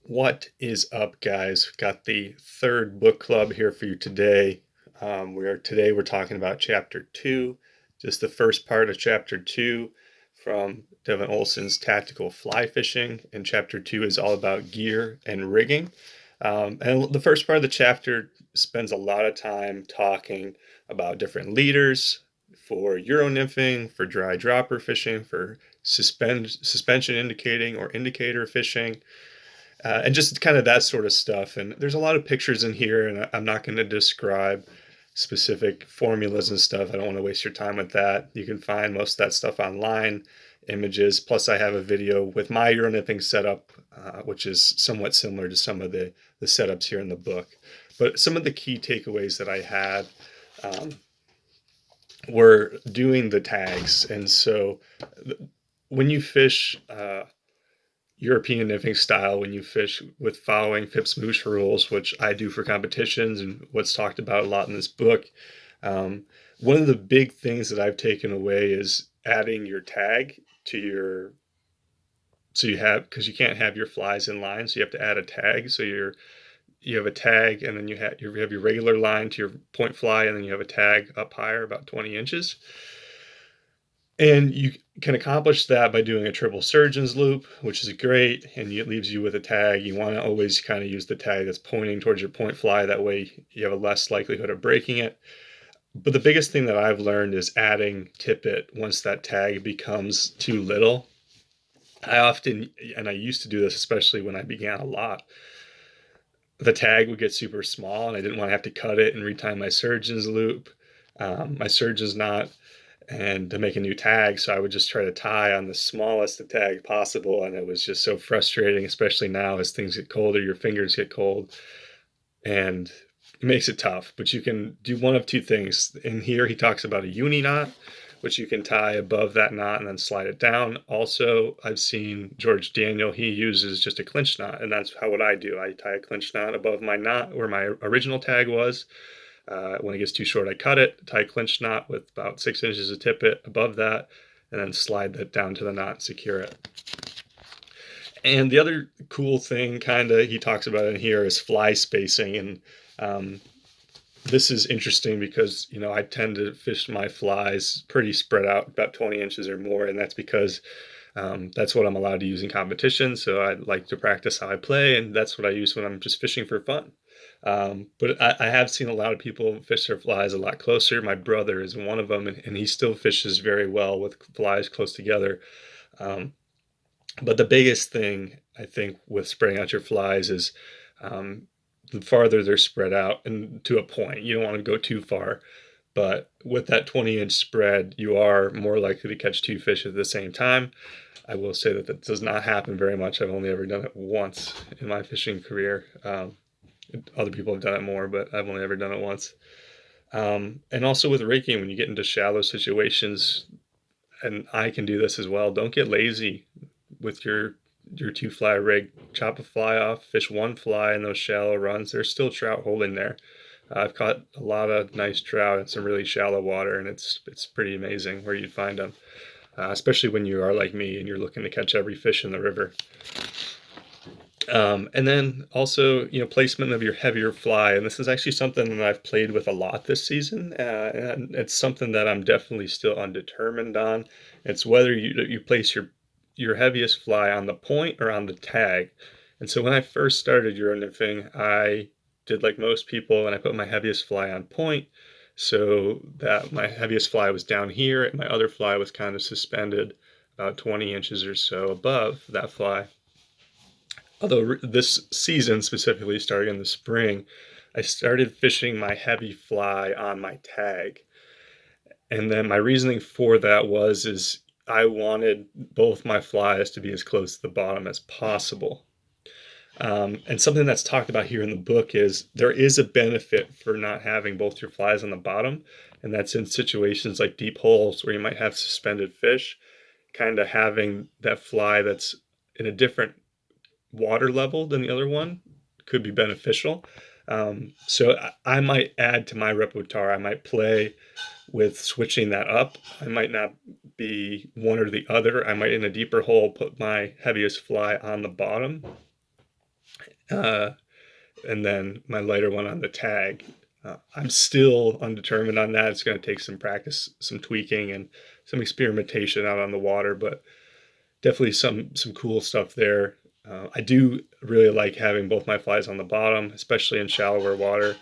What is up, guys? Got the third book club here for you today. We're talking about chapter two, just the first part of chapter two from Devin Olson's Tactical Fly Fishing. And chapter two is all about gear and rigging. And the first part of the chapter spends a lot of time talking about different leaders for Euro nymphing, for dry dropper fishing, for suspension indicating or indicator fishing, and just kind of that sort of stuff. And there's a lot of pictures in here, and I'm not going to describe specific formulas and stuff. I don't want to waste your time with that. You can find most of that stuff online, images. Plus, I have a video with my Euro nymphing setup, which is somewhat similar to some of the setups here in the book. But some of the key takeaways that I had um, were doing the tags. And so when you fish European nymphing style, when you fish with following Phipps Moosh rules, which I do for competitions and what's talked about a lot in this book, um, one of the big things that I've taken away is adding your tag to your, so you have, because you can't have your flies in line, so you have to add a tag. So you have a tag, and then you have your regular line to your point fly, and then you have a tag up higher about 20 inches. And you can accomplish that by doing a triple surgeon's loop, which is great, and it leaves you with a tag. You want to always kind of use the tag that's pointing towards your point fly. That way you have a less likelihood of breaking it. But the biggest thing that I've learned is adding tippet once that tag becomes too little. I often, and I used to do this especially when I began a lot, the tag would get super small and I didn't want to have to cut it and retime my surgeon's loop, my surgeon's knot, and to make a new tag. So I would just try to tie on the smallest of tag possible. And it was just so frustrating, especially now as things get colder, your fingers get cold, and it makes it tough. But you can do one of two things. In here, he talks about a uni knot, which you can tie above that knot and then slide it down. Also, I've seen George Daniel, he uses just a clinch knot, and that's what I do. I tie a clinch knot above my knot where my original tag was. When it gets too short, I cut it, tie a clinch knot with about 6 inches of tippet above that, and then slide that down to the knot and secure it. And the other cool thing, kind of, he talks about in here is fly spacing. And this is interesting because, I tend to fish my flies pretty spread out, about 20 inches or more. And that's because that's what I'm allowed to use in competition. So I like to practice how I play, and that's what I use when I'm just fishing for fun. But I have seen a lot of people fish their flies a lot closer. My brother is one of them, and he still fishes very well with flies close together. Um, but the biggest thing, I think, with spreading out your flies is the farther they're spread out, and to a point. You don't want to go too far. But with that 20-inch spread, you are more likely to catch two fish at the same time. I will say that does not happen very much. I've only ever done it once in my fishing career. Other people have done it more, but I've only ever done it once. And also with raking, when you get into shallow situations, and I can do this as well, don't get lazy with your two fly rig. Chop a fly off, fish one fly in those shallow runs. There's still trout holding there. I've caught a lot of nice trout in some really shallow water, and it's pretty amazing where you'd find them, especially when you are like me and you're looking to catch every fish in the river. And then also, placement of your heavier fly. And this is actually something that I've played with a lot this season. And it's something that I'm definitely still undetermined on. It's whether you place your heaviest fly on the point or on the tag. And so when I first started Euro nymphing, I did like most people, and I put my heaviest fly on point, so that my heaviest fly was down here, and my other fly was kind of suspended about 20 inches or so above that fly. Although this season, specifically starting in the spring, I started fishing my heavy fly on my tag. And then my reasoning for that is I wanted both my flies to be as close to the bottom as possible. And something that's talked about here in the book is there is a benefit for not having both your flies on the bottom. And that's in situations like deep holes where you might have suspended fish, kind of having that fly that's in a different water level than the other one could be beneficial. So I might add to my repertoire. I might play with switching that up. I might not be one or the other. I might, in a deeper hole, put my heaviest fly on the bottom Uh, and then my lighter one on the tag. I'm still undetermined on that. It's going to take some practice, some tweaking, and some experimentation out on the water, but definitely some cool stuff there. I do really like having both my flies on the bottom, especially in shallower water.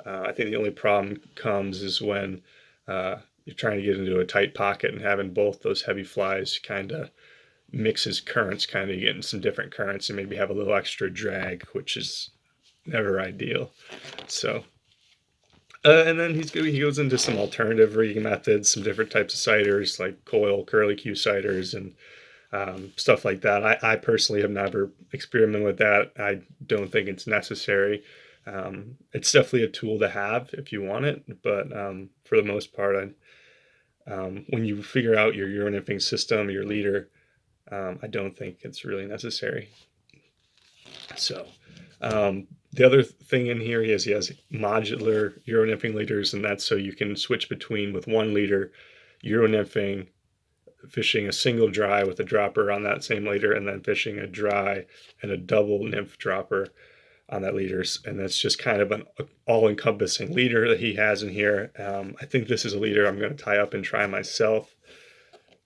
I think the only problem comes is when you're trying to get into a tight pocket, and having both those heavy flies kind of mixes currents, kind of getting some different currents and maybe have a little extra drag, which is never ideal. So, and then he goes into some alternative rigging methods, some different types of ciders like coil, curly Q ciders, and stuff like that. I personally have never experimented with that. I don't think it's necessary. It's definitely a tool to have if you want it, but for the most part, when you figure out your Euro nymphing system, your leader, I don't think it's really necessary. So, the other thing in here is he has modular Euro nymphing leaders, and that's so you can switch between with one leader, Euro nymphing, fishing a single dry with a dropper on that same leader, and then fishing a dry and a double nymph dropper on that leader. And that's just kind of an all-encompassing leader that he has in here. I think this is a leader I'm going to tie up and try myself,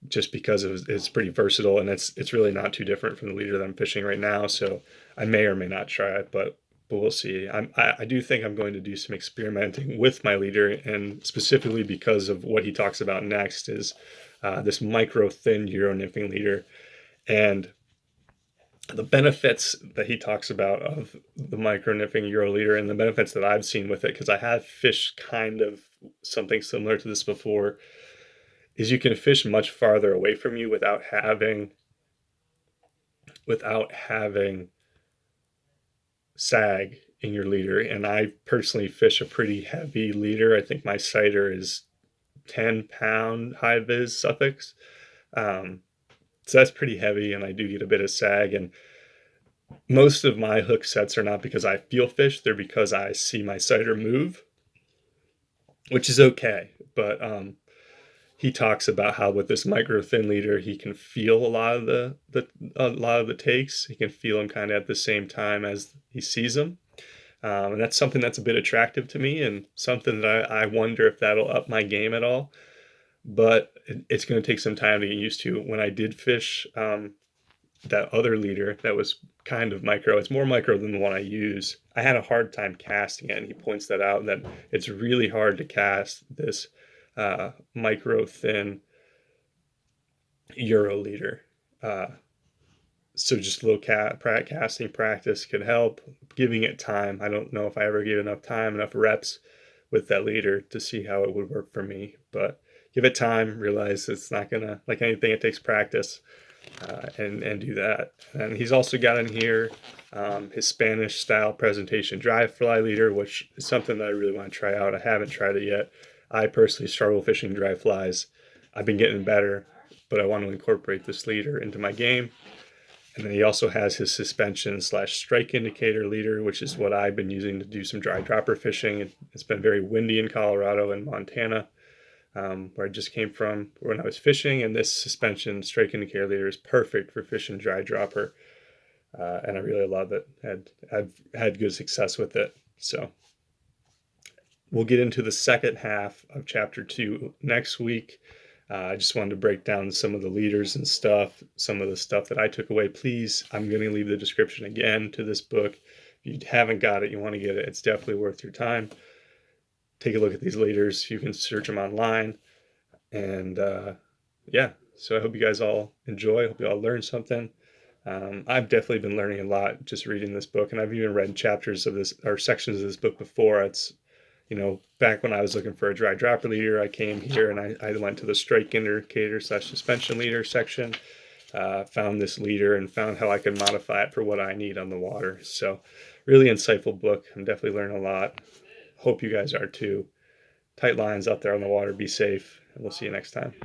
just because it's pretty versatile, and it's really not too different from the leader that I'm fishing right now. So I may or may not try it, but we'll see. I do think I'm going to do some experimenting with my leader, and specifically because of what he talks about next is this micro thin Euro nymphing leader, and the benefits that he talks about of the micro nymphing Euro leader, and the benefits that I've seen with it, because I have fished kind of something similar to this before, is you can fish much farther away from you without having sag in your leader. And I personally fish a pretty heavy leader. I think my cider is 10-pound high vis Suffolks. So that's pretty heavy, and I do get a bit of sag. And most of my hook sets are not because I feel fish, they're because I see my cider move, which is okay. But he talks about how with this micro thin leader, he can feel a lot of the takes. He can feel them kind of at the same time as he sees them. And that's something that's a bit attractive to me, and something that I wonder if that'll up my game at all. But it's going to take some time to get used to. When I did fish that other leader that was kind of micro, it's more micro than the one I use, I had a hard time casting it, and he points that out, that it's really hard to cast this micro thin Euro leader. So just a little casting practice could help. Giving it time. I don't know if I ever gave enough time, enough reps with that leader to see how it would work for me. But give it time. Realize it's not gonna, like anything, it takes practice, and do that. And he's also got in here his Spanish style presentation dry fly leader, which is something that I really want to try out. I haven't tried it yet. I personally struggle fishing dry flies. I've been getting better, but I want to incorporate this leader into my game. And then he also has his suspension / strike indicator leader, which is what I've been using to do some dry dropper fishing. It's been very windy in Colorado and Montana, where I just came from when I was fishing. And this suspension strike indicator leader is perfect for fishing dry dropper. And I really love it. I've had good success with it. So we'll get into the second half of chapter 2 next week. I just wanted to break down some of the leaders and stuff, some of the stuff that I took away. Please, I'm going to leave the description again to this book. If you haven't got it, you want to get it, it's definitely worth your time. Take a look at these leaders. You can search them online. And yeah, so I hope you guys all enjoy. I hope you all learned something. I've definitely been learning a lot just reading this book, and I've even read chapters of this or sections of this book before. It's, back when I was looking for a dry dropper leader, I came here and I went to the strike indicator / suspension leader section, found this leader and found how I could modify it for what I need on the water. So really insightful book. I'm definitely learning a lot. Hope you guys are too. Tight lines out there on the water. Be safe, and we'll see you next time.